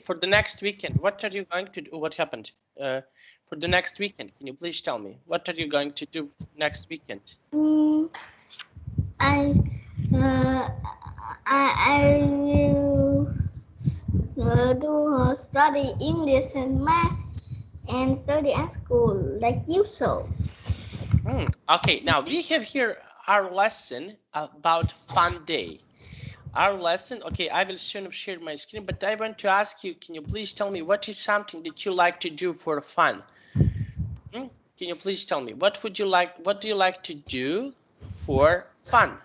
for the next weekend, what are you going to do? What happened for the next weekend? Can you please tell me what are you going to do next weekend? I will do study English and math and study at school like usual. Okay, now we have here our lesson about fun day. Our lesson, okay, I will soon share my screen, but I want to ask you, can you please tell me what is something that you like to do for fun? Can you please tell me what do you like to do for fun?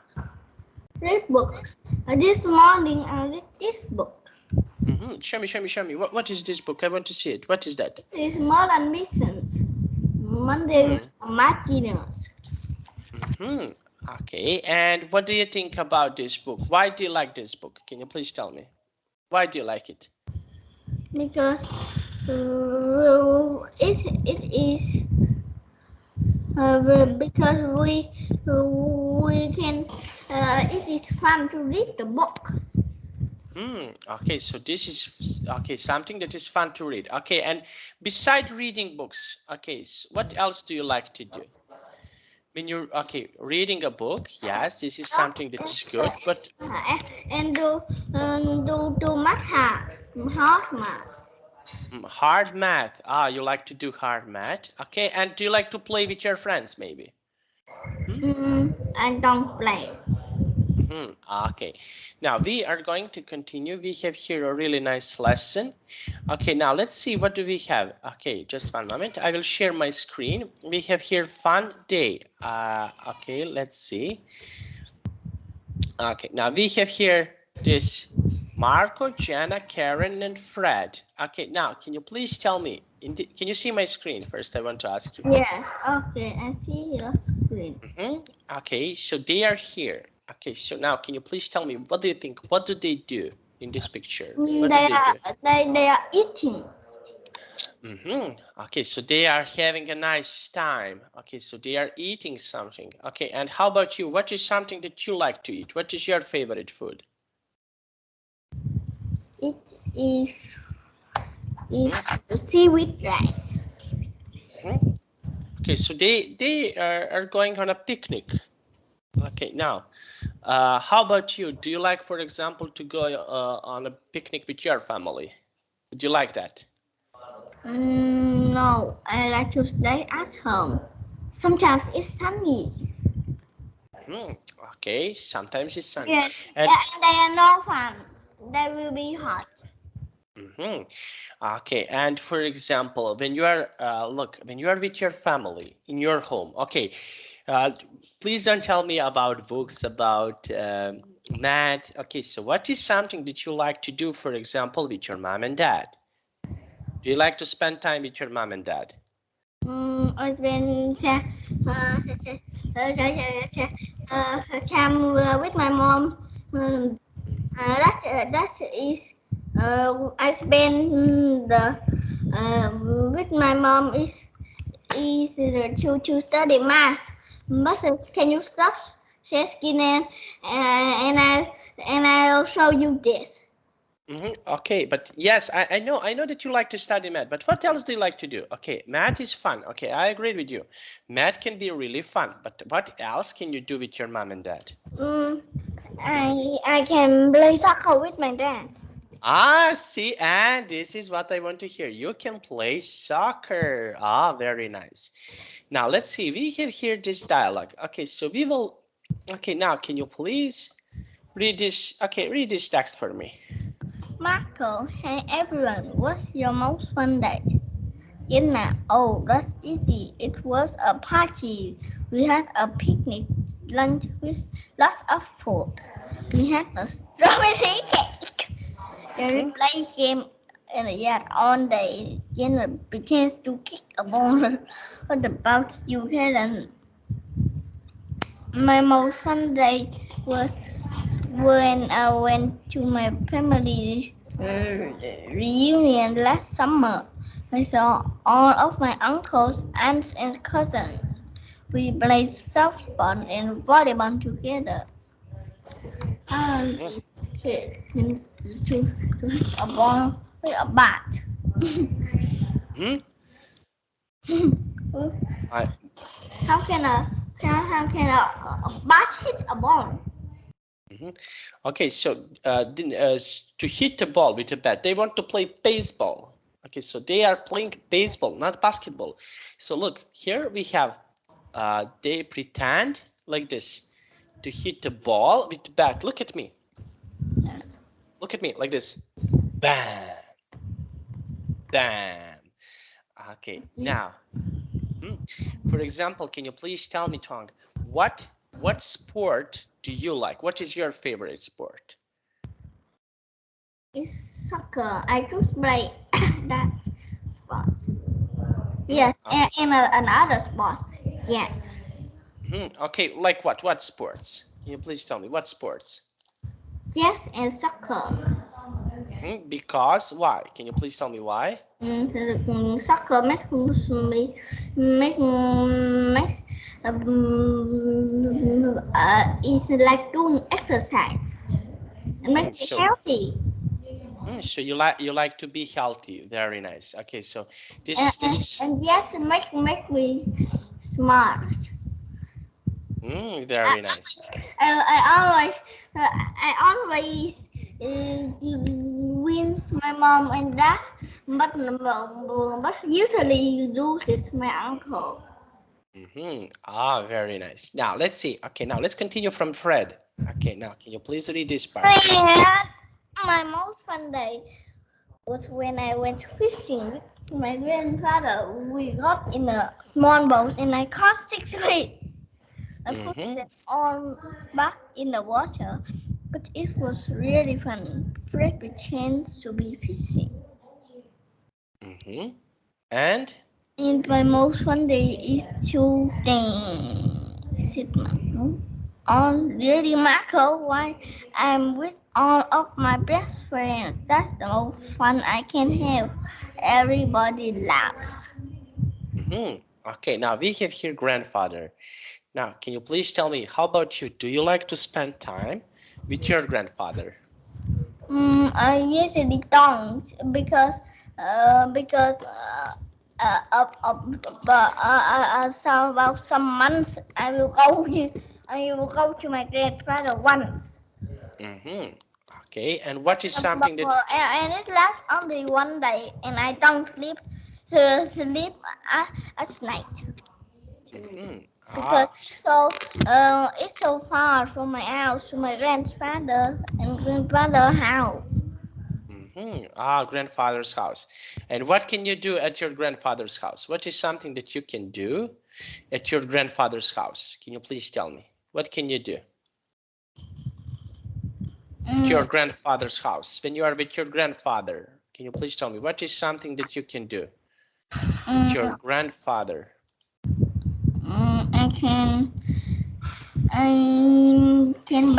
Read books. This morning I read this book. Show me. What is this book? I want to see it. What is that? This is Modern Missions. Monday Math Genius. Okay, and what do you think about this book? Why do you like this book? Can you please tell me? Why do you like it? Because it is because we can it is fun to read the book. Okay, so this is something that is fun to read. Okay, and beside reading books, okay, so what else do you like to do? When you're reading a book, yes, this is something that is good, but and do math hard math. Hard math. You like to do hard math. Okay, and do you like to play with your friends maybe? I don't play. Okay, now we are going to continue. We have here a really nice lesson. Okay, now let's see, what do we have? Okay, just one moment. I will share my screen. We have here fun day. Okay, let's see. Okay, now we have here this Marco, Jana, Karen, and Fred. Okay, now can you please tell me, can you see my screen first? I want to ask you. Yes, okay, I see your screen. Okay, so they are here. Okay, so now can you please tell me, what do you think? What do they do in this picture? What they are eating. Okay, so they are having a nice time. Okay, so they are eating something. Okay, and how about you? What is something that you like to eat? What is your favorite food? It is seaweed rice. Okay, so they are going on a picnic. Okay, now how about you? Do you like, for example, to go on a picnic with your family? Would you like that? No, I like to stay at home. Sometimes it's sunny. Okay, sometimes it's sunny. Yes, and they are no fun. They will be hot. Okay, and for example, when you are when you are with your family in your home, okay, please don't tell me about books, about math. Okay, so what is something that you like to do, for example, with your mom and dad? Do you like to spend time with your mom and dad? I spend time with my mom. That is I spend the with my mom is to study math. But can you stop share screen and I'll show you this. Okay, but yes, I know that you like to study math, but what else do you like to do? Okay, math is fun. Okay, I agree with you. Math can be really fun, but what else can you do with your mom and dad? I can play soccer with my dad. See, and this is what I want to hear. You can play soccer. Very nice. Now let's see, we have here this dialogue. Okay, so we will, okay, now can you please read this? Okay, read this text for me. Marco, hey everyone, what's your most fun day? Jenna, oh, that's easy. It was a party. We had a picnic lunch with lots of food. We had a strawberry cake. Then we played game in the yard all day. Jenna pretends to kick a ball. What about you, Helen? My most fun day was when I went to my family reunion last summer. I saw all of my uncles, aunts, and cousins. We played softball and volleyball together. To hit a ball with a bat. Hmm? I, How can a bat hit a ball? Okay, so to hit the ball with a bat, they want to play baseball. Okay, so they are playing baseball, not basketball. So look, here we have, they pretend like this to hit the ball with the bat. Look at me. Yes. Look at me like this. Bam. Bam. Okay, now, for example, can you please tell me, Thuong, what sport do you like? What is your favorite sport? It's soccer. I just play that sport. Yes, and another sport. Yes. Okay, like what? What sports? Can you please tell me what sports? Yes, and soccer. Because why? Can you please tell me why? Soccer makes it's like doing exercise and make me healthy. So you like to be healthy. Very nice. Okay, so this is and yes, make me smart. Very nice. I always wins my mom and dad, but usually loses my uncle. Very nice. Now let's see. Okay, now let's continue from Fred. Okay, now can you please read this part? Fred, my most fun day was when I went fishing with my grandfather. We got in a small boat and I caught 6 fish. I put them all back in the water, but it was really fun. Great chance to be fishing. And my most fun day is today. On really Marco, why I'm with all of my best friends. That's the most fun I can have. Everybody laughs. Okay, now we have here grandfather. Now, can you please tell me, how about you? Do you like to spend time with your grandfather? I usually don't because so about some months I will go to my grandfather once. Okay, and what is something that and it lasts only one day and I don't sleep at night. Because it's so far from my house to my grandfather and grandfather's house. Grandfather's house. And what can you do at your grandfather's house? What is something that you can do at your grandfather's house? Can you please tell me? What can you do at your grandfather's house? When you are with your grandfather, can you please tell me what is something that you can do with your grandfather? I can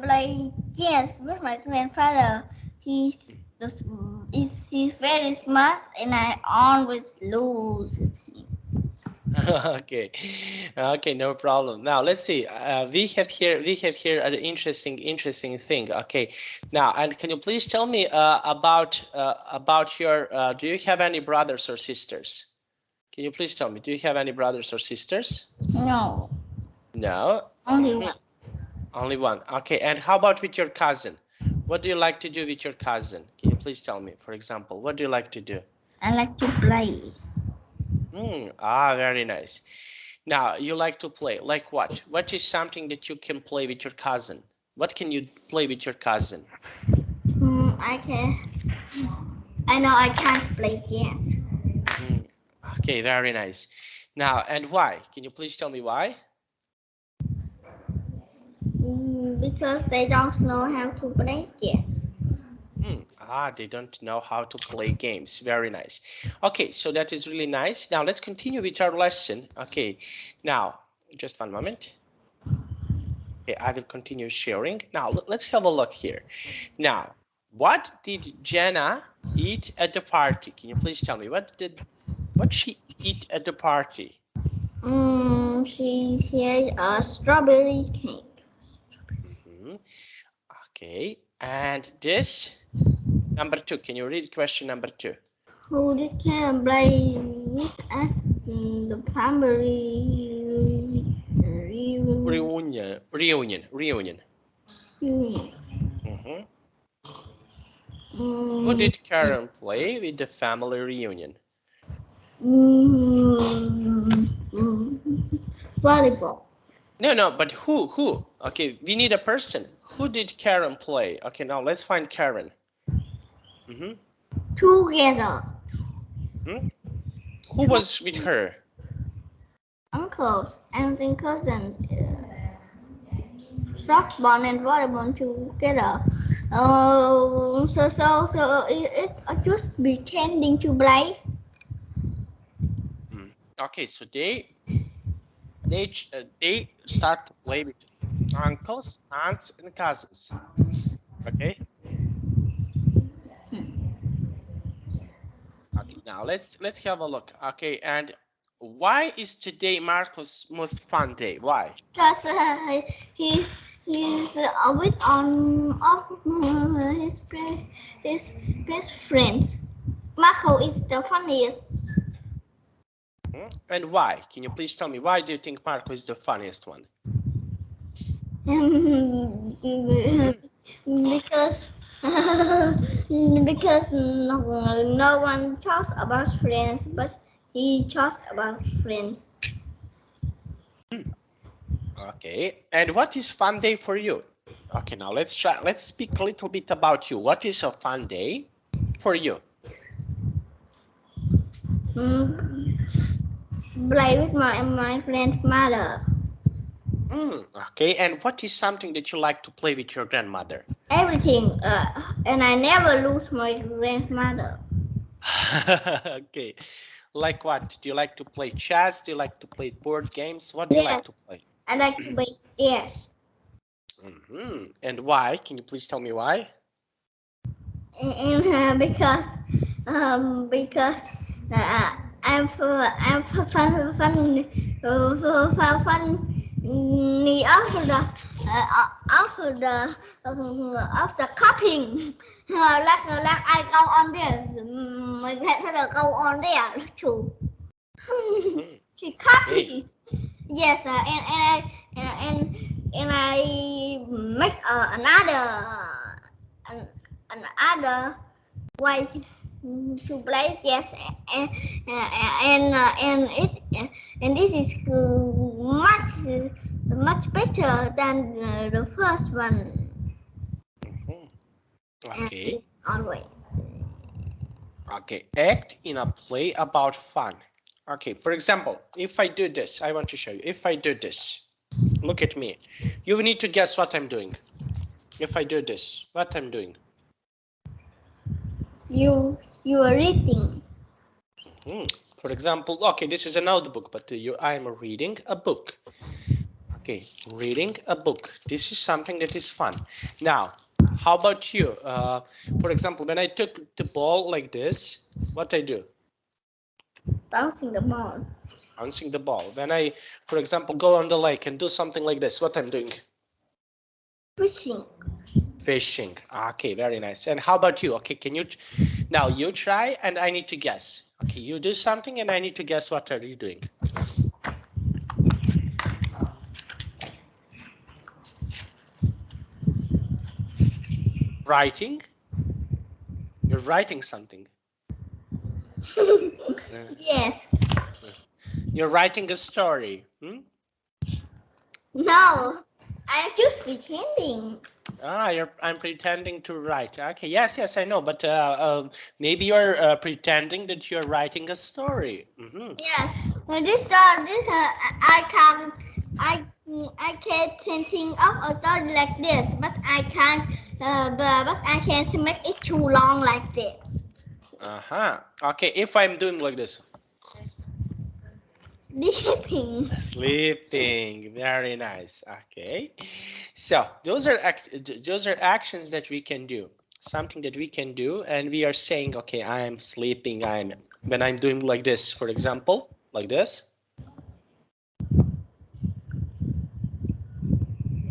play chess with my grandfather. He's very smart and I always lose him. Okay, no problem. Now let's see. We have here an interesting thing. Okay, now, and can you please tell me about your do you have any brothers or sisters? Can you please tell me, do you have any brothers or sisters? No. No. Only one. Only one. Okay, and how about with your cousin? What do you like to do with your cousin? Can you please tell me, for example, what do you like to do? I like to play. Very nice. Now, you like to play. Like what? What is something that you can play with your cousin? What can you play with your cousin? I know I can't play chess. Okay, very nice. Now, and why? Can you please tell me why? Because they don't know how to play chess. They don't know how to play games. Very nice. Okay, so that is really nice. Now let's continue with our lesson. Okay, now just one moment. Okay, I will continue sharing. Now let's have a look here. Now, what did Jenna eat at the party? Can you please tell me what she eat at the party? She had a strawberry cake. Okay, and this? Number 2. Can you read question number 2? Who did can play with us in the family Reunion. reunion? Mm-hmm. Who did Karen play with the family reunion? Volleyball. No, but who? Okay, we need a person. Who did Karen play? Okay, now let's find Karen. Mm-hmm. Together. Hmm? Who was with her? Uncles, aunts, and cousins. Softball and volleyball together. So it's just pretending to play. Okay, so they start to play with uncles, aunts, and cousins. Okay. Okay, now let's have a look. Okay, and why is today Marco's most fun day? Why? Because he's always on of his best friends. Marco is the funniest. And why? Can you please tell me why do you think Marco is the funniest one? Because because no one talks about friends, but he talks about friends. Okay, and what is fun day for you? Okay, now let's speak a little bit about you. What is a fun day for you? Play with my friend's mother. Okay, and what is something that you like to play with your grandmother? Everything, and I never lose my grandmother. Okay, like what? Do you like to play chess? Do you like to play board games? What do you like to play? I like to play chess. And why? Can you please tell me why? And because I'm funny after copying. Like I go on there, my head go on there too. She copies. Yes, and I make another way to play chess, and this is much better than the first one. Okay. Always. Okay, act in a play about fun. Okay, for example, if I do this, I want to show you. If I do this, look at me. You need to guess what I'm doing. If I do this, what I'm doing. You are reading. For example, okay, this is a notebook, but I am reading a book. Okay, reading a book. This is something that is fun. Now, how about you? For example, when I took the ball like this, what I do? Bouncing the ball. Bouncing the ball. When I, for example, go on the lake and do something like this, what I'm doing? Fishing. Fishing. Okay, very nice. And how about you? Okay, can you now you try and I need to guess. Okay, you do something and I need to guess what are you doing. Writing? You're writing something. Yes. You're writing a story. No, I'm just pretending. I'm pretending to write. Okay, yes, I know, but maybe you're pretending that you're writing a story. Yes, this I can't think of a story like this, but I can't make it too long like this. Okay, if I'm doing like this. Sleeping. Sleeping. Very nice. Okay. So those are actions that we can do. Something that we can do, and we are saying, okay, I'm sleeping. When I'm doing like this, for example, like this.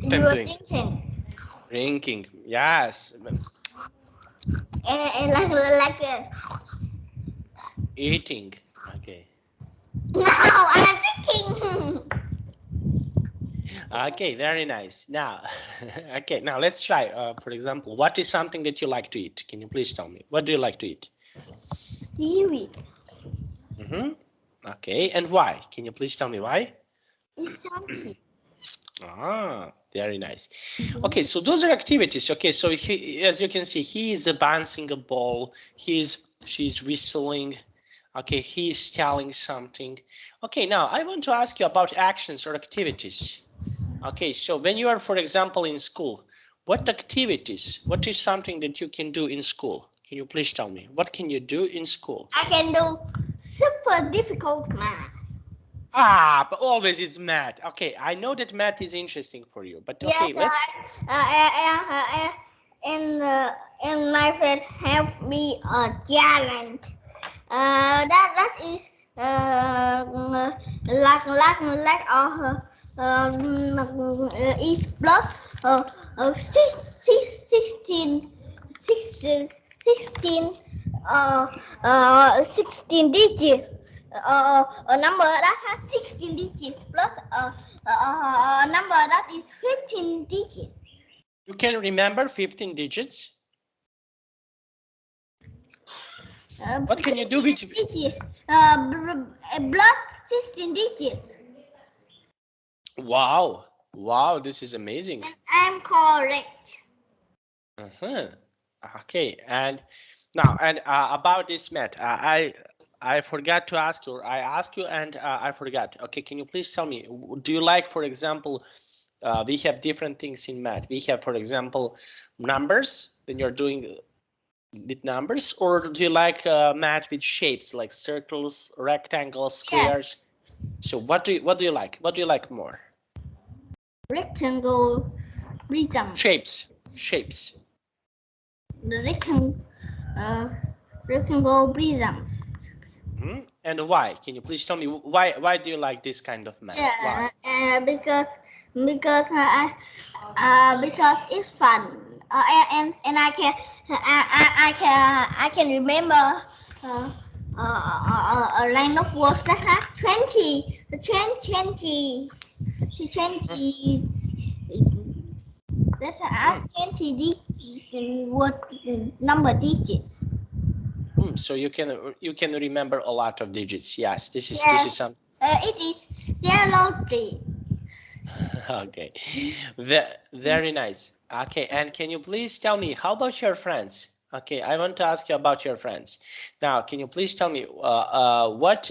You are thinking. Drinking. Yes. like this. Eating. Okay. No, I'm thinking. Okay, very nice. Now, okay, now let's try. For example, what is something that you like to eat? Can you please tell me? What do you like to eat? Seaweed. Okay, and why? Can you please tell me why? It's salty. Ah, very nice. Okay, so those are activities. Okay, so as you can see, he is bouncing a ball. She's whistling. Okay, he's telling something. Okay, now I want to ask you about actions or activities. Okay, so when you are, for example, in school, what activities, what is something that you can do in school? Can you please tell me? What can you do in school? I can do super difficult math. Ah, but always it's math. Okay, I know that math is interesting for you, but okay, Yes, let's. and my friends help me a challenge. That is is plus 16 digits. A number that has 16 digits plus a number that is 15 digits. You can remember 15 digits? What can you do with digits? Plus 16 digits. Wow, wow, this is amazing. And I'm correct. Okay, and now about this math, I forgot to ask you. I asked you and I forgot. Okay, can you please tell me? Do you like, for example, we have different things in math. We have, for example, numbers. Then you're doing with numbers, or do you like math with shapes like circles, rectangles, squares? Yes. So what do you like? What do you like more? Rectangle, prism. Shapes. The rectangle prism. And why? Can you please tell me why do you like this kind of math? Yeah, why? Because it's fun. And I can remember a line of words that has 20 let's ask 20 digits, what number digits. So you can remember a lot of digits. Yes, this is something. It is 03. Okay, very nice. Okay, and can you please tell me how about your friends? Okay, I want to ask you about your friends. Now, can you please tell me what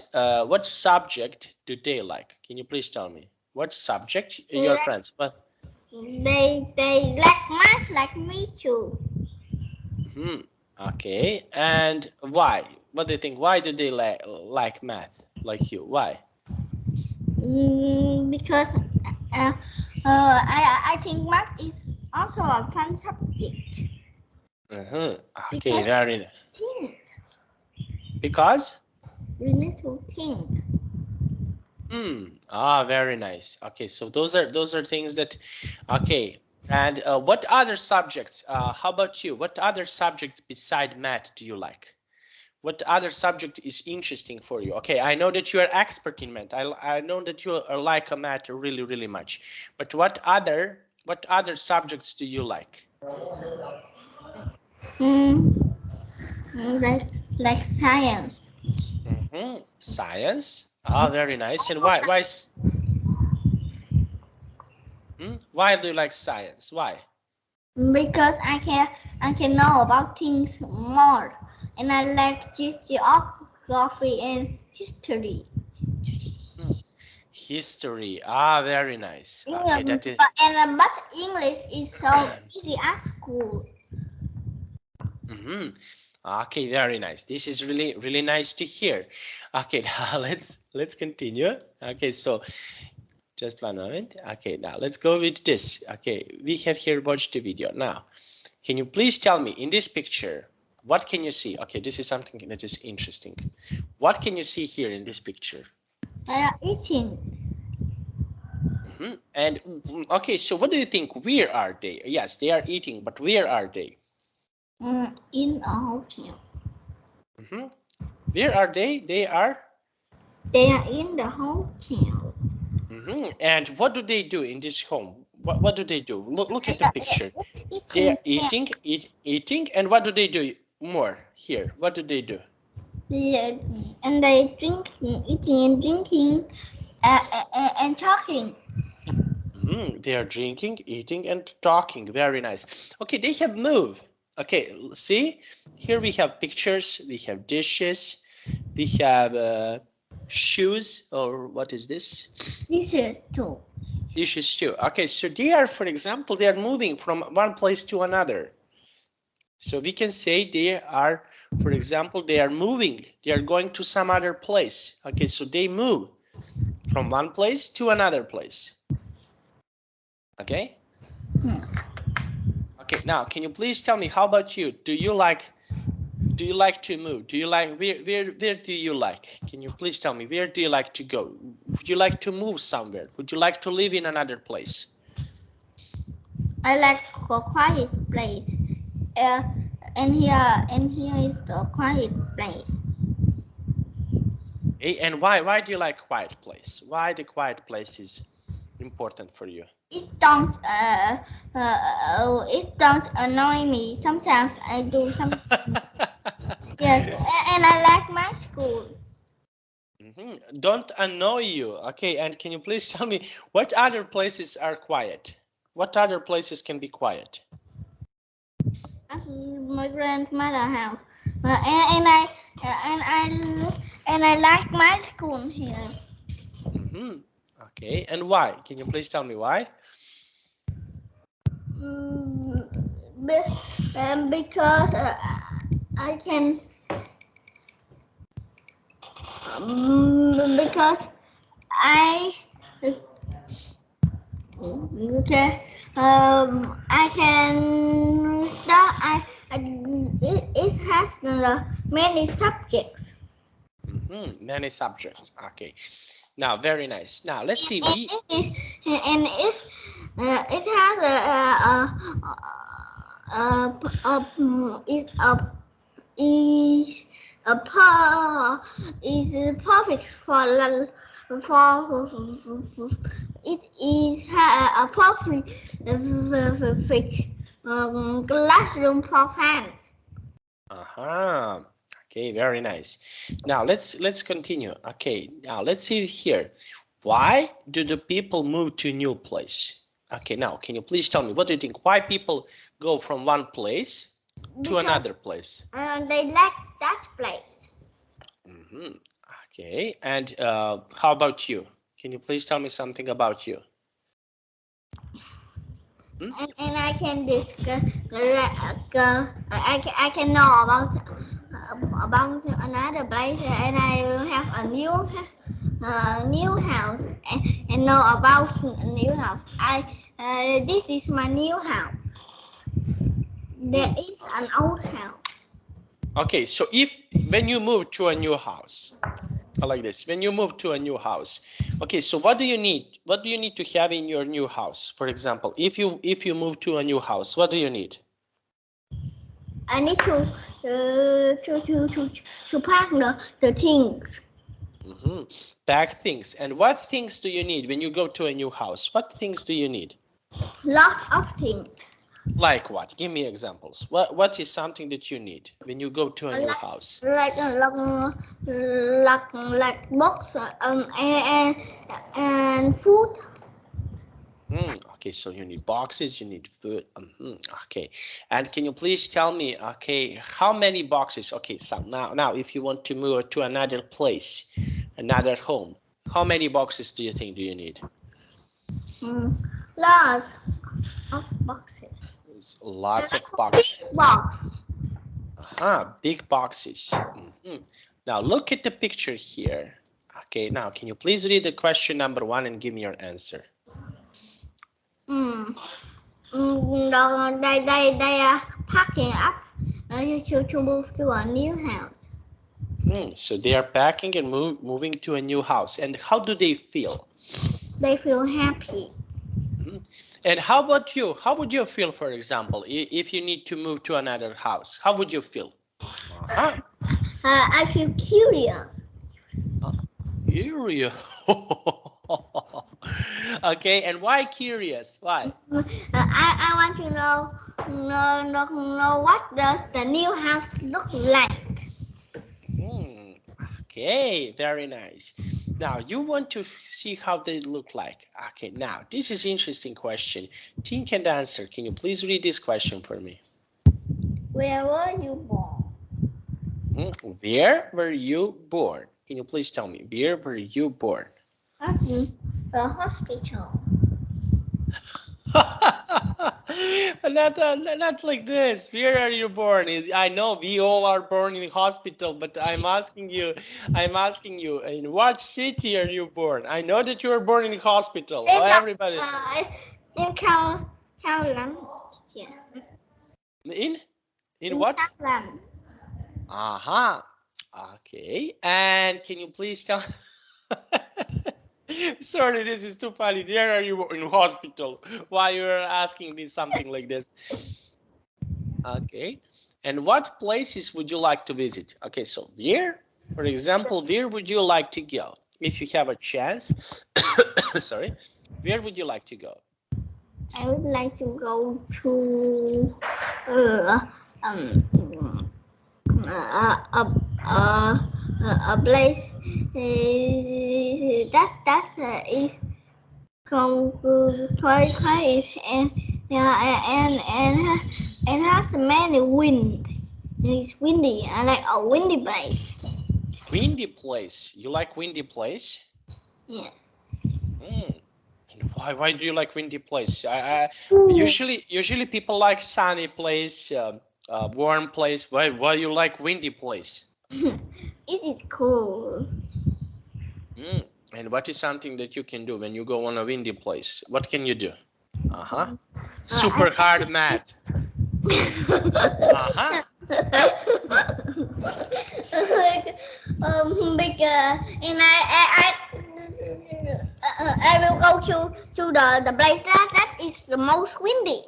subject do they like? Can you please tell me what subject your friends? Well, they like math like me too. Okay, and why? What do you think? Why do they like math like you? Why? Because I think math is also a fun subject. Okay, very nice. Think. Because? We need to think. Very nice. Okay, so those are things that, okay. And what other subjects? How about you? What other subjects beside math do you like? What other subject is interesting for you? Okay, I know that you are expert in math. I know that you are like a math really, really much. But what other subjects do you like? Like science. Science. Very nice. And why? Why do you like science? Why? Because I can know about things more, and I like geography and history. History. Very nice. Okay, that is. But English is so easy at school. Okay, very nice. This is really, really nice to hear. Okay, now let's continue. Okay, so just one moment. Okay, now let's go with this. Okay, we have here watched the video. Now, can you please tell me in this picture, what can you see? Okay, this is something that is interesting. What can you see here in this picture? They are eating. And okay, so what do you think? Where are they? Yes, they are eating, but where are they? In a hotel. Where are they? They are in the hotel. And what do they do in this home? What do they do? Look at the picture. They are eating, and what do they do more here? What do they do? And they drinking, eating and drinking, and talking. They are drinking, eating, and talking. Very nice. Okay, they have moved. Okay, see, here we have pictures, we have dishes, we have shoes, or what is this? Dishes too. Dishes too. Okay, so they are, for example, they are moving from one place to another. So we can say they are, for example, they are moving. They are going to some other place. Okay, so they move from one place to another place. Okay? Yes. Okay, now can you please tell me, how about you? Do you like to move? Do you like, where do you like? Can you please tell me, where do you like to go? Would you like to move somewhere? Would you like to live in another place? I like a quiet place. And here is the quiet place. Hey, and why do you like quiet place? Why the quiet place is important for you? It don't annoy me. Sometimes I do something. Yes, and I like my school. Don't annoy you. Okay, and can you please tell me what other places are quiet? What other places can be quiet? At my grandmother house, and I like my school here. Okay, and why? Can you please tell me why? Because I can. Because I. Okay. I can start. It has many subjects. Many subjects. Okay. Now, very nice. Now, let's see. It has is perfect for it is a perfect classroom for fans. Okay, very nice. Now let's continue. Okay, now let's see here. Why do the people move to a new place? Okay, now can you please tell me, what do you think? Why people go from one place to another place? They like that place. Okay, and how about you? Can you please tell me something about you? And I can discuss. I can know about another place, and I will have a new house, and know about a new house. This is my new house. There is an old house. Okay, so when you move to a new house, I like this. When you move to a new house, okay, so what do you need? What do you need to have in your new house? For example, if you move to a new house, what do you need? I need to pack the things. Pack things. And what things do you need when you go to a new house? What things do you need? Lots of things. Like what? Give me examples. What is something that you need when you go to a new house? Like books and food. Okay, so you need boxes, you need food. Okay, and can you please tell me, okay, how many boxes? Okay, so now if you want to move to another place, another home, how many boxes do you think do you need? Lots of boxes. Lots of boxes. Big box. Big boxes. Now look at the picture here. Okay, now can you please read the question number 1 and give me your answer? They are packing up to move to a new house. So they are packing and moving to a new house. And how do they feel? They feel happy. And how about you? How would you feel, for example, if you need to move to another house? How would you feel? I feel curious. Curious. Okay, and why curious? Why? I want to know what does the new house look like. Okay, very nice. Now you want to see how they look like. Okay, now this is interesting question. Think and answer. Can you please read this question for me? Where were you born? Where were you born? Can you please tell me, where were you born? At the hospital. Not like this. Where are you born? I know we all are born in hospital, but I'm asking you, in what city are you born? I know that you were born in hospital. Everybody. In Cowland. Yeah. In what? Cowland. Okay. And can you please tell? Sorry, this is too funny. Where are you in hospital? Why you are asking me something like this? Okay. And what places would you like to visit? Okay, so where, for example, where would you like to go if you have a chance? Sorry, where would you like to go? I would like to go to a place that is quite and has many wind. It's windy. I like a windy place. Windy place. You like windy place? Yes. And why do you like windy place? Usually people like sunny place, warm place. Why you like windy place? It is cool. And what is something that you can do when you go on a windy place? What can you do? Super hard math. And I will go to the place that is the most windy.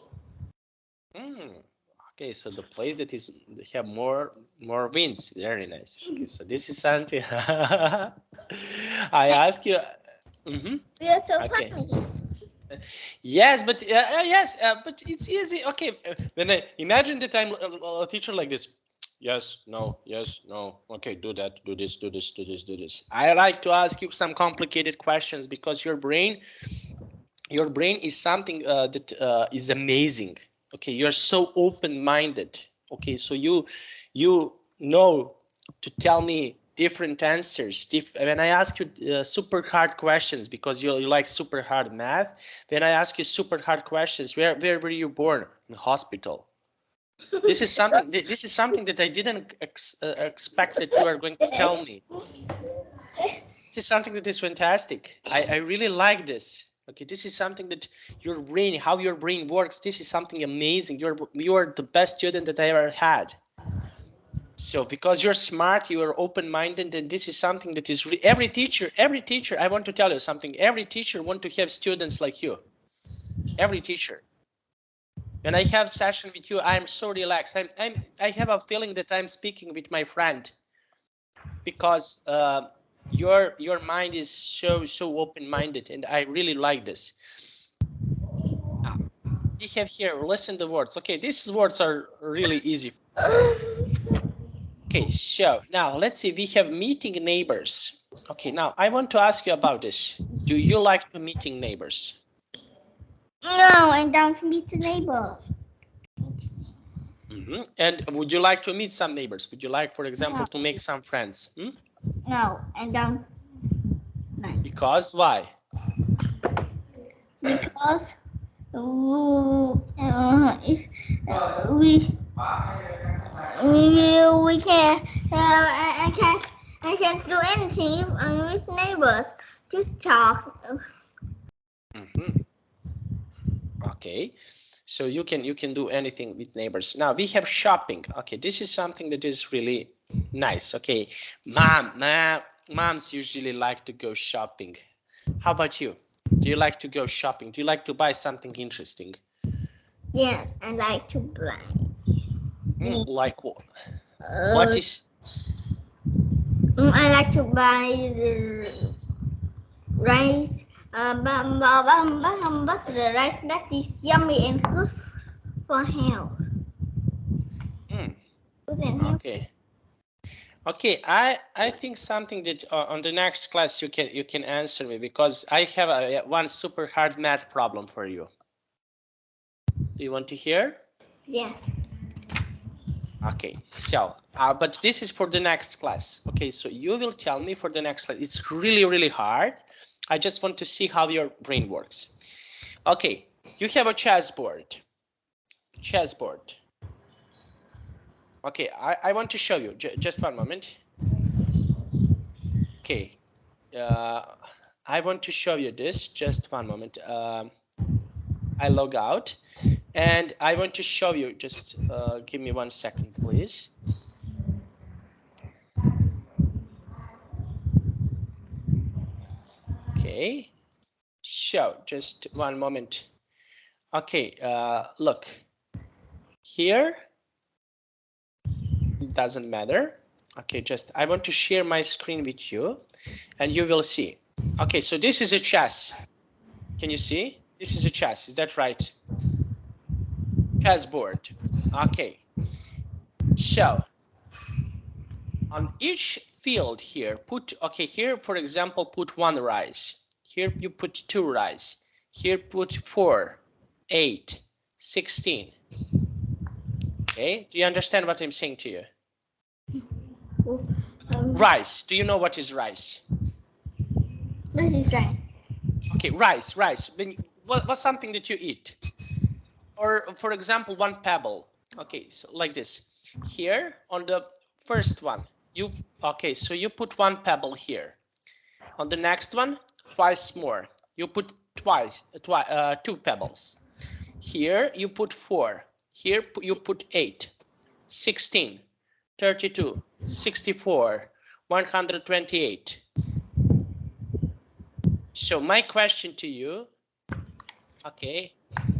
Okay, so the place that is have more winds. Very nice. Okay, so this is something. I ask you. We are so funny. Yes, but but it's easy. Okay, when I imagine that I'm a teacher like this. Yes, no, yes, no. Okay, do that, do this, do this, do this, do this. I like to ask you some complicated questions because your brain is something that is amazing. Okay, you're so open-minded. Okay, so you know to tell me different answers. When I ask you super hard questions because you like super hard math, when I ask you super hard questions, where were you born? In hospital. This is something. This is something that I didn't expect that you are going to tell me. This is something that is fantastic. I really like this. Okay, this is something that your brain, how your brain works. This is something amazing. You are the best student that I ever had. So because you're smart, you are open-minded, and this is something that is every teacher. I want to tell you something. Every teacher want to have students like you. Every teacher. When I have session with you, I'm so relaxed. I have a feeling that I'm speaking with my friend, because your mind is so open-minded, and I really like this. We have here, listen the words. Okay, these words are really easy. Okay, so now let's see, we have meeting neighbors. Okay, now I want to ask you about this. Do you like to meeting neighbors? No, I don't meet the neighbors. And would you like to meet some neighbors? Would you like, for example, to make some friends? No, I don't. Because why? Because if we can I can't do anything with neighbors. Just talk. Okay, so you can do anything with neighbors. Now we have shopping. Okay, this is something that is really nice. Okay, moms usually like to go shopping. How about you? Do you like to go shopping? Do you like to buy something interesting? Yes, I like to buy. Like what? What is? I like to buy rice. But the rice that is yummy and good for health. Good and healthy. Okay, I think something that on the next class you can answer me, because I have one super hard math problem for you. Do you want to hear? Yes. Okay, so but this is for the next class. Okay, so you will tell me for the next class. It's really hard. I just want to see how your brain works. Okay, you have a chessboard. Okay, I want to show you. Just one moment. Okay, I want to show you this. Just one moment. I log out, and I want to show you. Just give me 1 second, please. Okay, so just 1 moment. Okay, look here. It doesn't matter. Okay, just I want to share my screen with you, and you will see. Okay, so this is a chess. Can you see? This is a chess. Is that right? Chessboard. Okay. So on each field here, here, for example, put 1 rice. Here you put 2 rice. Here put 4, 8, 16. Okay, do you understand what I'm saying to you? Rice. Do you know what is rice? This is right. Okay, rice. What's something that you eat? Or for example, 1 pebble. Okay, so like this. Here on the first one, so you put 1 pebble here. On the next one, twice more. You put 2 pebbles. Here you put 4. Here you put 8, 16, 32, 64, 128. So my question to you, okay,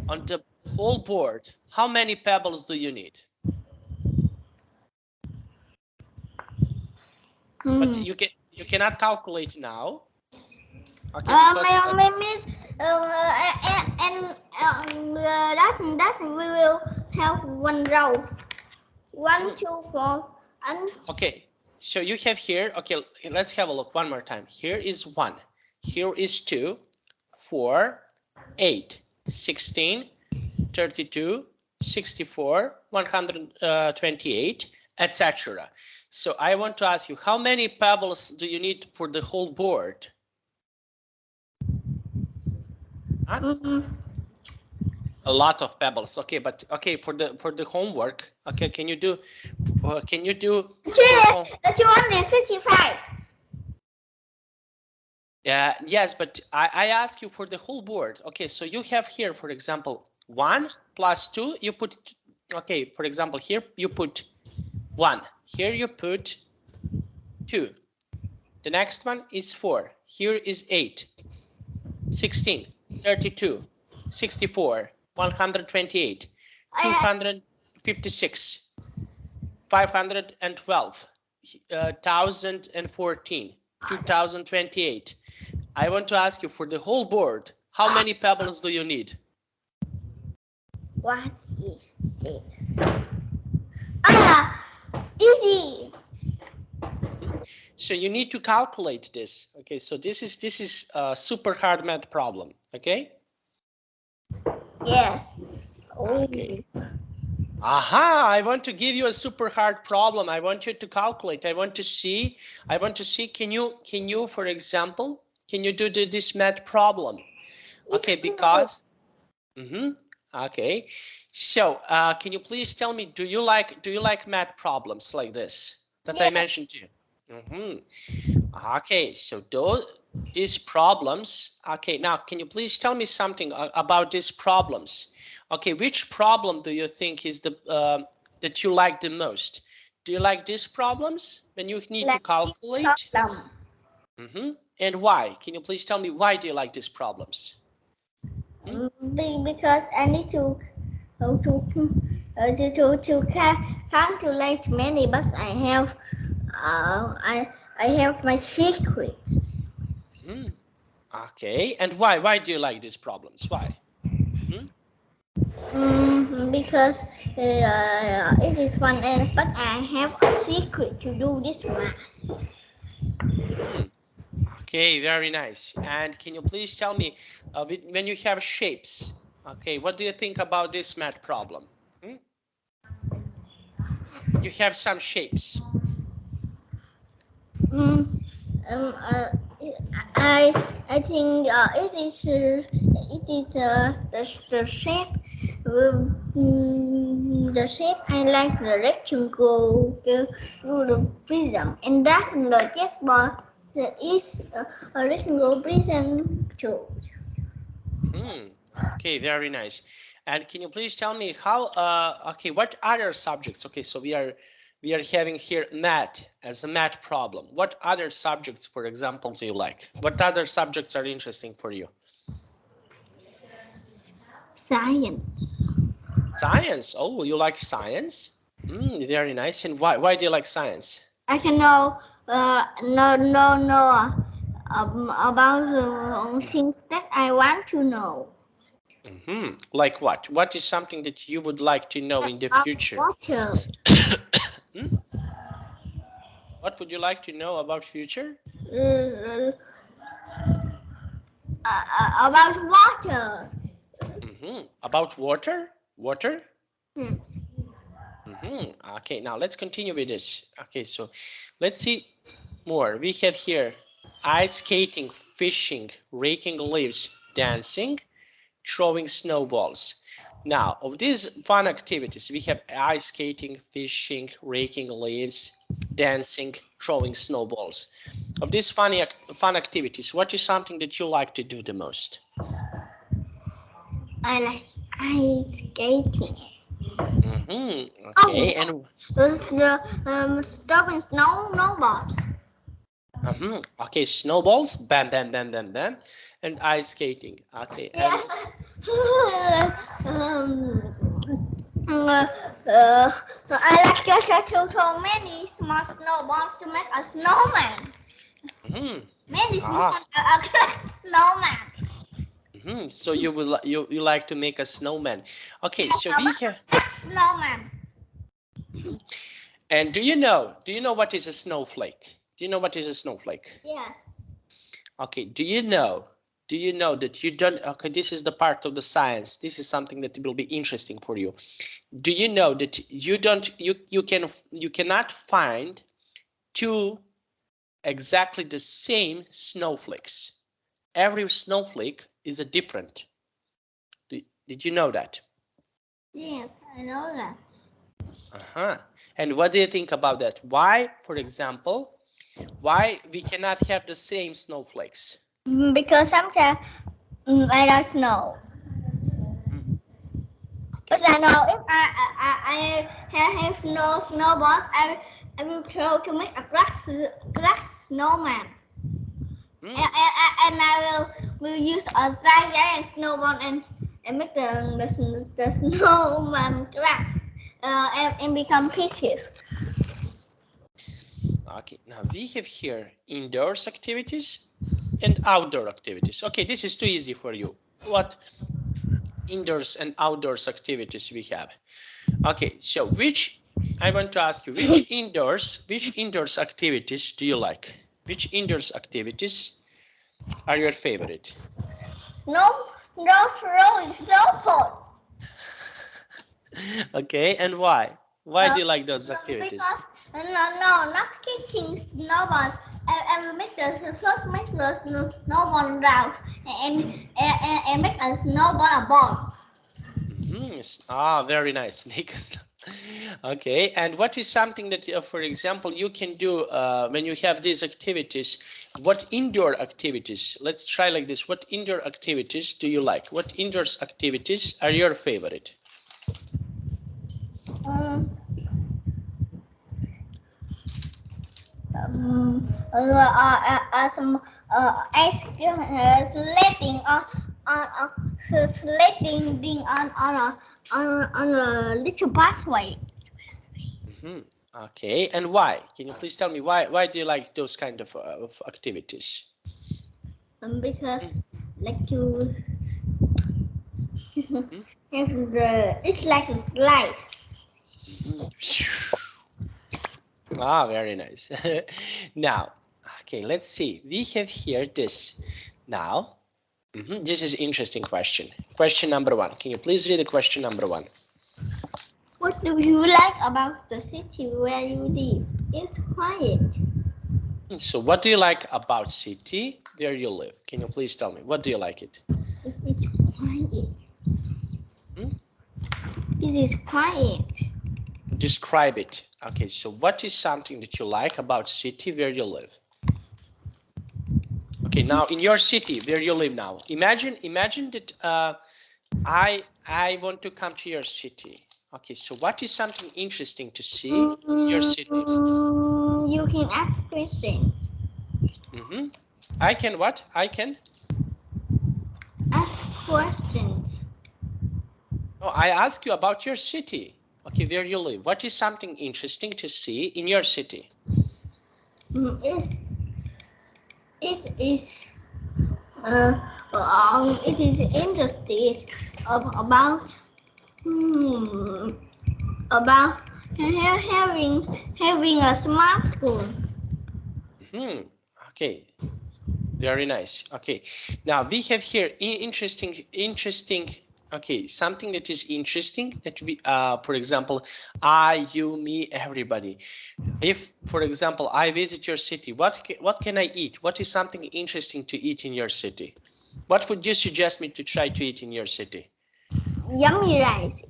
on the whole board, how many pebbles do you need? But you cannot calculate now. Okay, my miss, that we will have 1 row. 1, 2, 4, and okay. So you have here. Okay, let's have a look one more time. Here is 1. Here is 2, 4, 8, 16, 32, 64, 128, etc. So I want to ask you, how many pebbles do you need for the whole board? A lot of pebbles. Okay, but okay, for the homework. Okay, can you do? 255. Yeah, yes, but I ask you for the whole board. Okay, so you have here, for example, 1 plus 2. You put. Okay, for example, here you put 1. Here you put 2. The next one is 4. Here is 8, 16, 32, 64, 128, 256, 512, 1014, 2028. I want to ask you for the whole board, how many pebbles do you need? What is this? Easy. So you need to calculate this. Okay, so this is a super hard math problem. Okay. Yes. Okay. Aha! I want to give you a super hard problem. I want you to calculate. I want to see. Can you, for example, can you do this math problem? Okay, because. Okay. So, can you please tell me, do you like math problems like this that I mentioned to you? Okay, so these problems. Okay, now can you please tell me something about these problems? Okay, which problem do you think is the that you like the most? Do you like these problems when you need to calculate? And why? Can you please tell me why do you like these problems? Because I need to calculate many, but I have my secret. Okay, and why? Why do you like these problems? Why? Because it is fun, but I have a secret to do this math. Okay, very nice. And can you please tell me when you have shapes? Okay, what do you think about this math problem? You have some shapes. I think it is the shape. The shape I like the rectangle, the prism, and that the chessboard is a rectangle prism too. Okay, very nice. And can you please tell me how? Okay, what other subjects? Okay, so we are having here math as a math problem. What other subjects, for example, do you like? What other subjects are interesting for you? Science. Science. Oh, you like science? Very nice. And why do you like science? I can know about things that I want to know. Like what? What is something that you would like to know in the future? Water. What would you like to know about future? About water. About water? Water? Yes. Okay, now let's continue with this. Okay, so let's see more. We have here ice skating, fishing, raking leaves, dancing, throwing snowballs. Now, of these fun activities, we have ice skating, fishing, raking leaves, dancing, throwing snowballs. Of these fun activities, what is something that you like to do the most? I like ice skating. Okay, and stopping snowballs. Okay, snowballs, bam, bam, bam, bam, bam, and ice skating. Okay, and I like to throw many small snowballs to make a snowman. Many small snowman. So you will you like to make a snowman. Okay, so we have snowman. And do you know what is a snowflake? Do you know what is a snowflake? Yes. Okay, do you know that you don't, okay, this is the part of the science. This is something that will be interesting for you. Do you know that you cannot find two exactly the same snowflakes? Every snowflake is a different. Did you know that? Yes, I know that. And what do you think about that? Why, for example, why we cannot have the same snowflakes? Because sometimes I don't know. Okay. But I know if I have no snowballs, I will throw to make a glass snowman. And I will use a giant snowball and make the snowman glass and become pieces. Okay, now we have here indoors activities and outdoor activities. Okay, this is too easy for you. What indoors and outdoors activities we have? Okay, so I want to ask you, which indoors activities do you like? Which indoors activities are your favorite? Throwing snowballs. Okay, and why? Why do you like those activities? Because not kicking snowballs. I will make the snowball round and make a snowball a ball. Very nice. Okay, and what is something that, for example, you can do when you have these activities? What indoor activities? Let's try like this. What indoor activities do you like? What indoors activities are your favorite? some ice sledding sledding on a little busway. Okay, and why? Can you please tell me why do you like those kind of activities? Because like to it's like a slide. Ah, very nice. Now, okay, let's see. We have here this. Now, this is interesting question. Question number 1. Can you please read the question number 1? What do you like about the city where you live? It's quiet. So what do you like about city where you live? Can you please tell me? What do you like it? It's quiet. This is quiet. Describe it. Okay, so what is something that you like about city where you live? Okay, now in your city where you live now, imagine that I want to come to your city. Okay, so what is something interesting to see in your city? You can ask questions. I can what? I can ask questions. No, I ask you about your city. Okay, where you live. What is something interesting to see in your city? It is interesting about having a smart school. Okay, very nice. Okay, now we have here interesting. Okay, something that is interesting that we, for example, I, you, me, everybody. If, for example, I visit your city, what can I eat? What is something interesting to eat in your city? What would you suggest me to try to eat in your city? Yummy rice.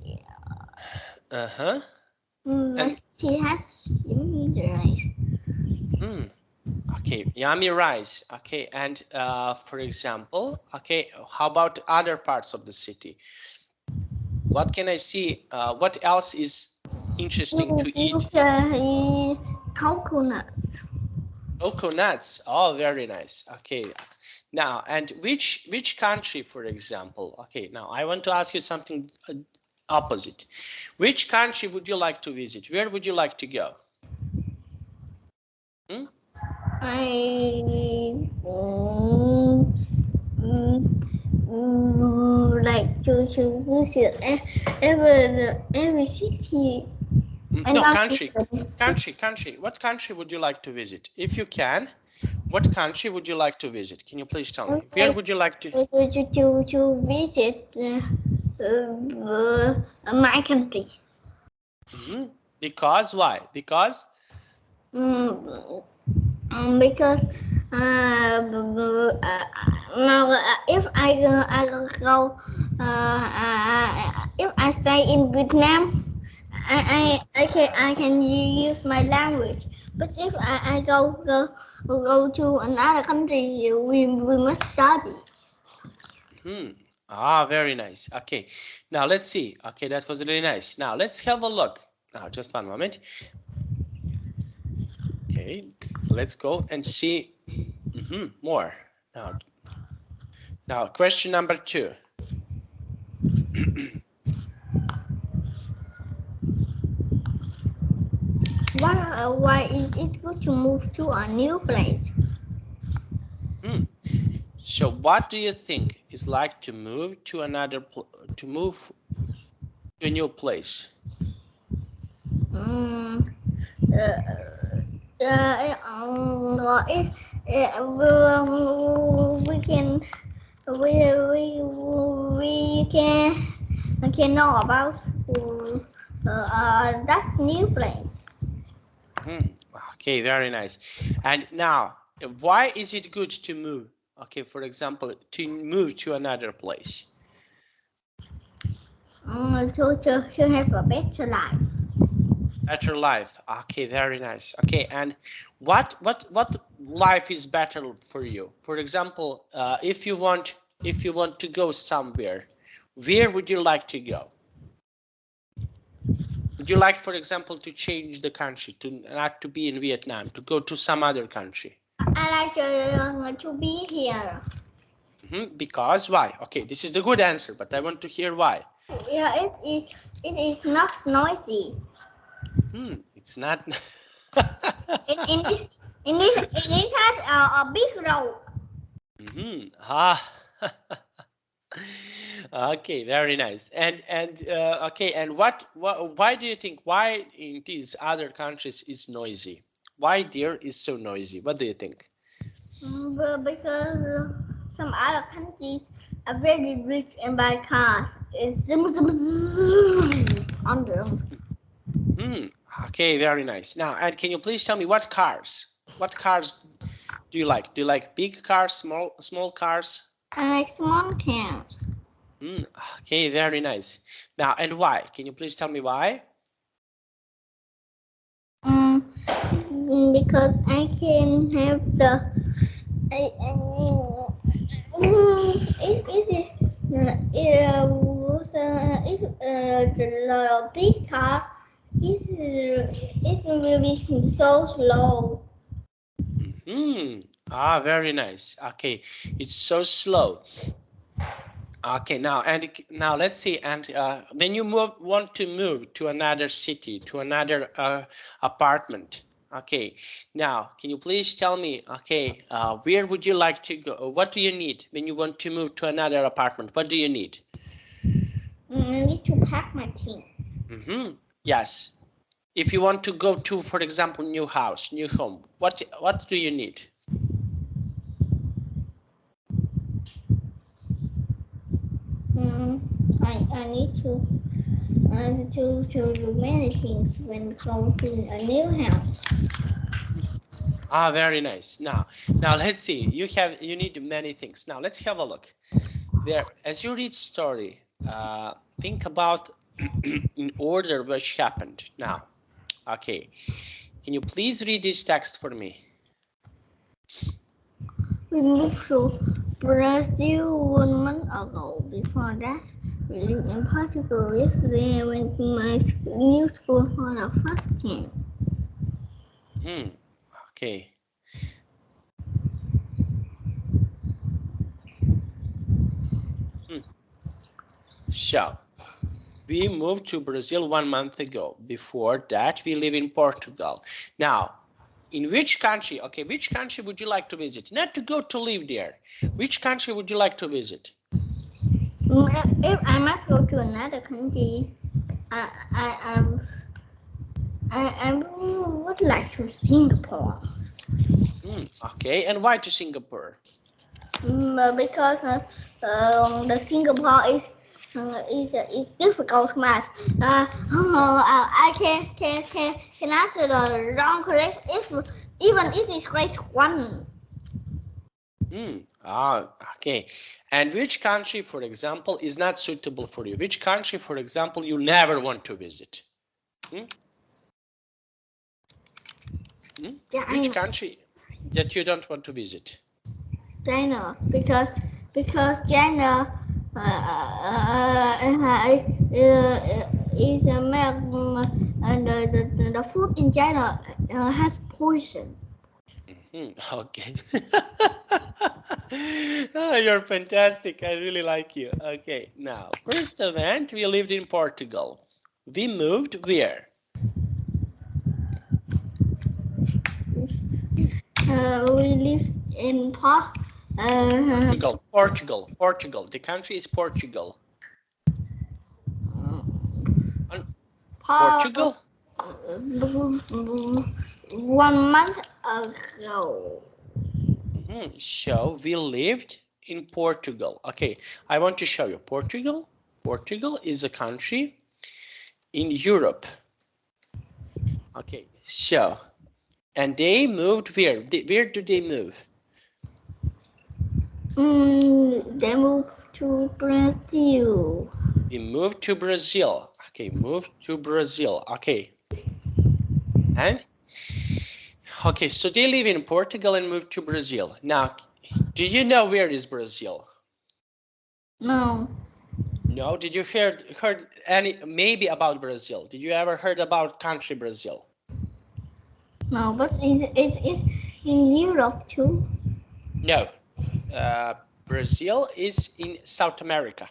My city has yummy rice. Okay, yummy rice. Okay, and for example, okay, how about other parts of the city? What can I see? What else is interesting to eat? Coconuts. Coconuts. Oh, very nice. Okay. Now, and which country, for example? Okay, now I want to ask you something opposite. Which country would you like to visit? Where would you like to go? I like to visit every city. No, country. What country would you like to visit? If you can, what country would you like to visit? Can you please tell me? Where would you like to visit my country? Because why? Because because now if I go if I stay in Vietnam, I can use my language. But if I go to another country, we must study. Very nice. Okay, now let's see. Okay, that was really nice. Now let's have a look. Now, just one moment. Okay, let's go and see more. Now, question number 2. Why is it good to move to a new place? So, what do you think is like to move to a new place? We can know about that new place. Okay, very nice. And now, why is it good to move? Okay, for example, to move to another place. To have a better life. Better life. Okay, very nice. Okay, and what life is better for you? For example, if you want to go somewhere, where would you like to go? Would you like, for example, to change the country, to not to be in Vietnam, to go to some other country? I like to be here. Because why? Okay, this is the good answer, but I want to hear why. Yeah, it is not noisy. It's not. It has a big road. Okay, very nice. And okay, and what why do you think why in these other countries is noisy? Why there is so noisy? What do you think? Because some other countries are very rich and buy cars. It's zoom on the road. Okay, very nice. Now, and can you please tell me what cars? What cars do you like? Do you like big cars, small cars? I like small cars. Okay, very nice. Now, and why? Can you please tell me why? Because I can have the it is the big car it will be so slow. Very nice. Okay, it's so slow. Okay, now let's see. And when you want to move to another city, to another apartment. Okay, now can you please tell me? Okay, where would you like to go? What do you need when you want to move to another apartment? What do you need? I need to pack my things. Yes. If you want to go to, for example, new house, new home, what do you need? I need to do many things when going to a new house. Very nice. Now let's see. You need many things. Now let's have a look. There, as you read story, think about in order which happened. Now, okay. Can you please read this text for me? We moved to Brazil 1 month ago. Before that, we lived in Portugal. Yesterday, I went to my new school for the first time. Okay. So, we moved to Brazil 1 month ago. Before that, we live in Portugal. Now, in which country? Okay, which country would you like to visit? Not to go to live there. Which country would you like to visit? If I must go to another country, I would like to Singapore. Okay, and why to Singapore? Because the Singapore is difficult math. I can answer the wrong correct even if it's grade 1. Okay. And which country, for example, is not suitable for you? Which country, for example, you never want to visit? Which country that you don't want to visit? China, because China is a and the food in China has poison. Okay. You're fantastic. I really like you. Okay, now, first event, we lived in Portugal. We moved where? We live in Portugal. The country is Portugal. Portugal? 1 month ago. So we lived in Portugal. Okay, I want to show you Portugal. Portugal is a country in Europe. Okay, so, and they moved where? Where do they move? They moved to Brazil. We moved to Brazil. Okay, moved to Brazil. Okay. And? Okay, so they live in Portugal and moved to Brazil. Now, do you know where is Brazil? No. No. Did you heard any maybe about Brazil? Did you ever heard about country Brazil? No, but it's in Europe too. No. Brazil is in South America.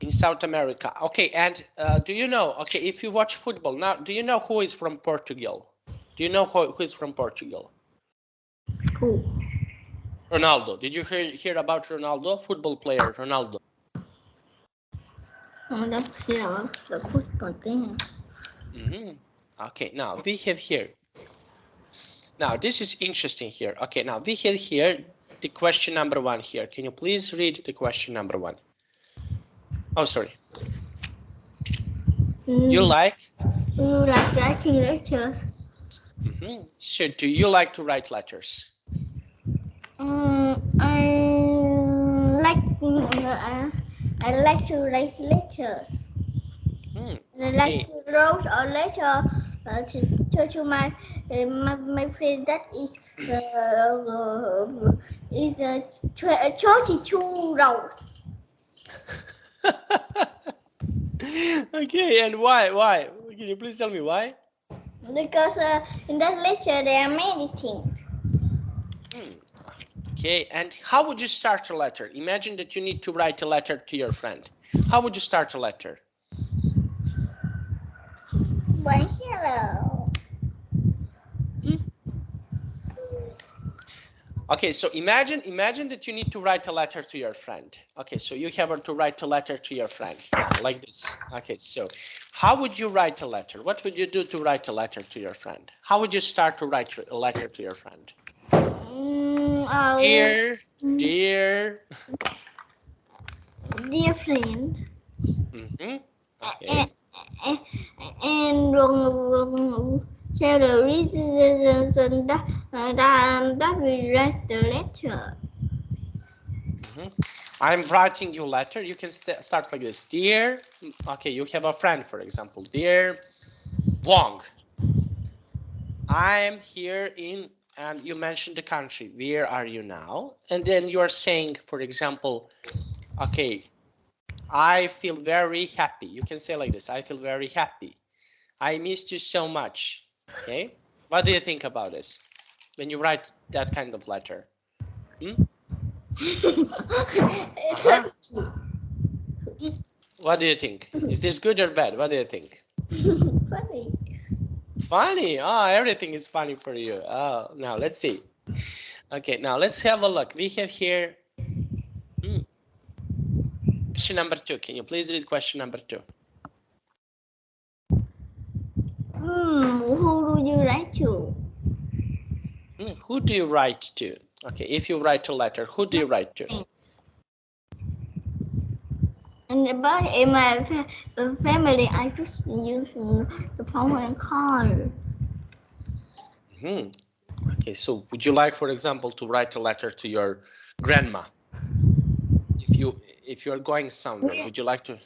In South America. Okay, and do you know, okay, if you watch football now, do you know who is from Portugal? Do you know who is from Portugal? Cool. Ronaldo. Did you hear about Ronaldo? Football player, Ronaldo. That's the football thing. Okay, now we have here. Now this is interesting here. Okay, now we have here the question number 1 here. Can you please read the question number 1? Oh, sorry. You like? Do you like writing letters? So, do you like to write letters? I like to write letters. I like to write a letter to my friend that is 32 rows. Okay, and why? Can you please tell me why? Because in that letter there are many things. Okay, and how would you start a letter? Imagine that you need to write a letter to your friend. How would you start a letter? Well, hello. Okay, so imagine that you need to write a letter to your friend. Okay, so you have to write a letter to your friend like this. Okay, so how would you write a letter? What would you do to write a letter to your friend? How would you start to write a letter to your friend? Dear friend. Okay. And tell the reason that we write the letter. I'm writing you a letter. You can start like this. Dear, okay, you have a friend, for example. Dear Wong, I'm here in, and you mentioned the country. Where are you now? And then you are saying, for example, okay, I feel very happy. You can say like this. I feel very happy. I missed you so much. Okay. What do you think about this when you write that kind of letter? What do you think? Is this good or bad? What do you think? Funny. Funny. Oh, everything is funny for you. Oh, now let's see. Okay, now let's have a look. We have here question number 2. Can you please read question number 2? Who do you write to? Who do you write to? Okay, if you write a letter, who do you write to? And about in my family, I just use the phone and call. Okay, so would you like, for example, to write a letter to your grandma? If you are going somewhere, would you like to?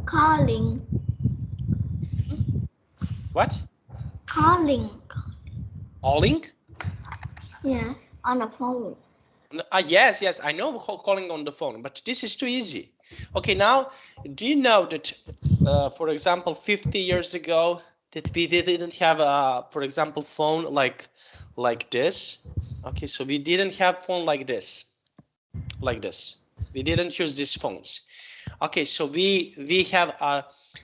Calling. What? Calling. Calling? Yeah, on the phone. Yes, I know calling on the phone, but this is too easy. Okay, now, do you know that, for example, 50 years ago, that we didn't have for example, phone like this? Okay, so we didn't have phone like this. We didn't use these phones. Okay, so we have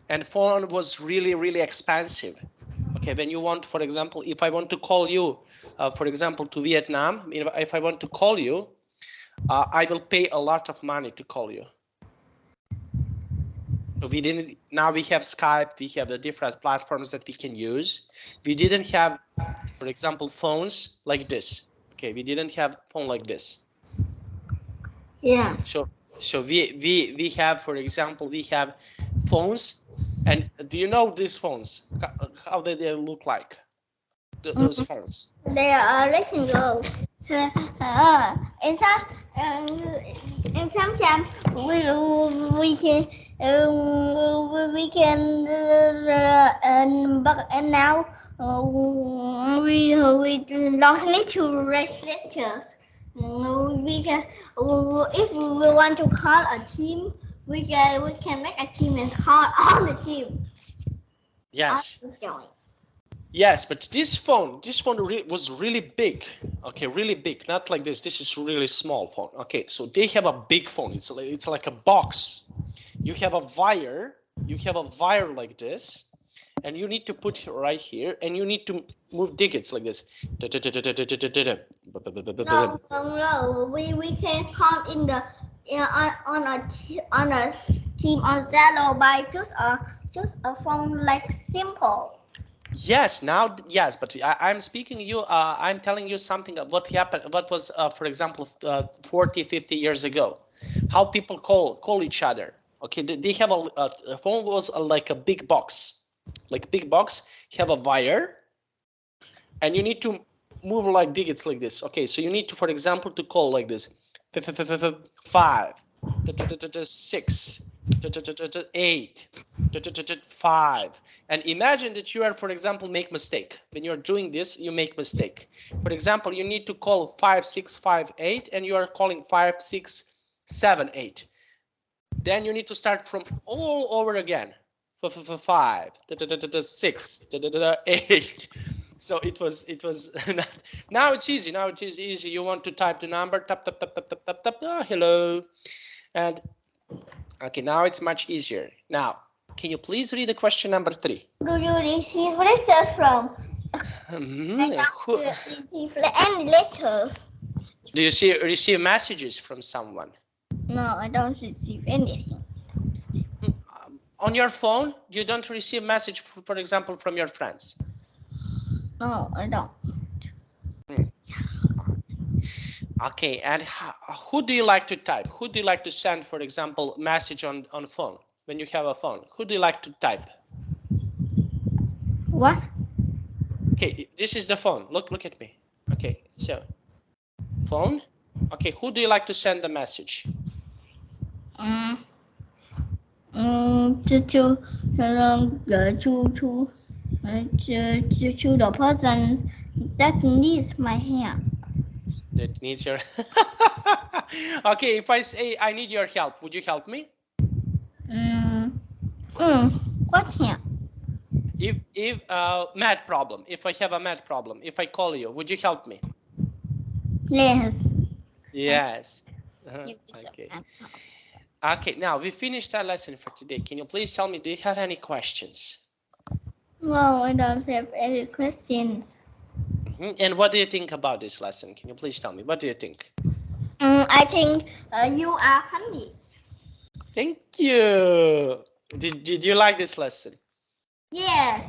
and phone was really expensive. Okay, when you want, for example, if I want to call you, for example, to Vietnam, if I want to call you, I will pay a lot of money to call you. So we didn't. Now we have Skype. We have the different platforms that we can use. We didn't have, for example, phones like this. Okay, we didn't have phone like this. Yeah. So we have, for example, we have phones, and do you know these phones? How do they look like? Those phones. They are rectangle. And sometimes we can but and now we don't need to write letters. We can, if we want to call a team, we can make a team and call all the team. Yes. Yes, but this phone was really big. Okay, really big, not like this. This is really small phone. Okay, so they have a big phone. It's like a box. You have a wire. You have a wire like this, and you need to put it right here, and you need to move digits like this. No, we can call in the on a team on Zalo by just a phone like simple. Yes, now yes, but I'm speaking you. I'm telling you something of what happened. What was, for example, 40, 50 years ago, how people call each other. Okay, they have a phone was like a big box, like big box. Have a wire, and you need to move like digits like this. Okay, so you need to, for example, to call like this: 5, 6, 8, 5. And imagine that you are, for example, make mistake. When you're doing this, you make mistake. For example, you need to call 5, 6, 5, 8, and you are calling 5, 6, 7, 8. Then you need to start from all over again. 5, 6, 8. So it was not, now it's easy. Now it is easy. You want to type the number, tap, tap, tap, tap, tap, tap, tap, hello. And okay, now it's much easier. Now, can you please read the question number 3? Do you receive letters from? I don't receive any letters. Do you receive messages from someone? No, I don't receive anything. On your phone, you don't receive message, for example, from your friends? No, I don't. Okay, and who do you like to type? Who do you like to send, for example, message on phone? When you have a phone, who do you like to type? What? Okay, this is the phone. Look at me. Okay, so phone. Okay, who do you like to send the message? To the person that needs my help. That needs your. Okay, if I say I need your help, would you help me? What help? If math problem, if I have a math problem, if I call you, would you help me? Yes. Yes. Okay. Okay, now we finished our lesson for today. Can you please tell me, do you have any questions? No, I don't have any questions. And what do you think about this lesson? Can you please tell me, what do you think? I think you are funny. Thank you. Did you like this lesson? Yes.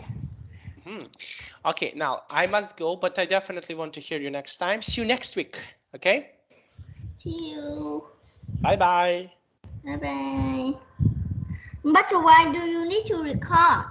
Okay, now I must go, but I definitely want to hear you next time. See you next week, okay? See you. Bye-bye. Bye-bye. But why do you need to record?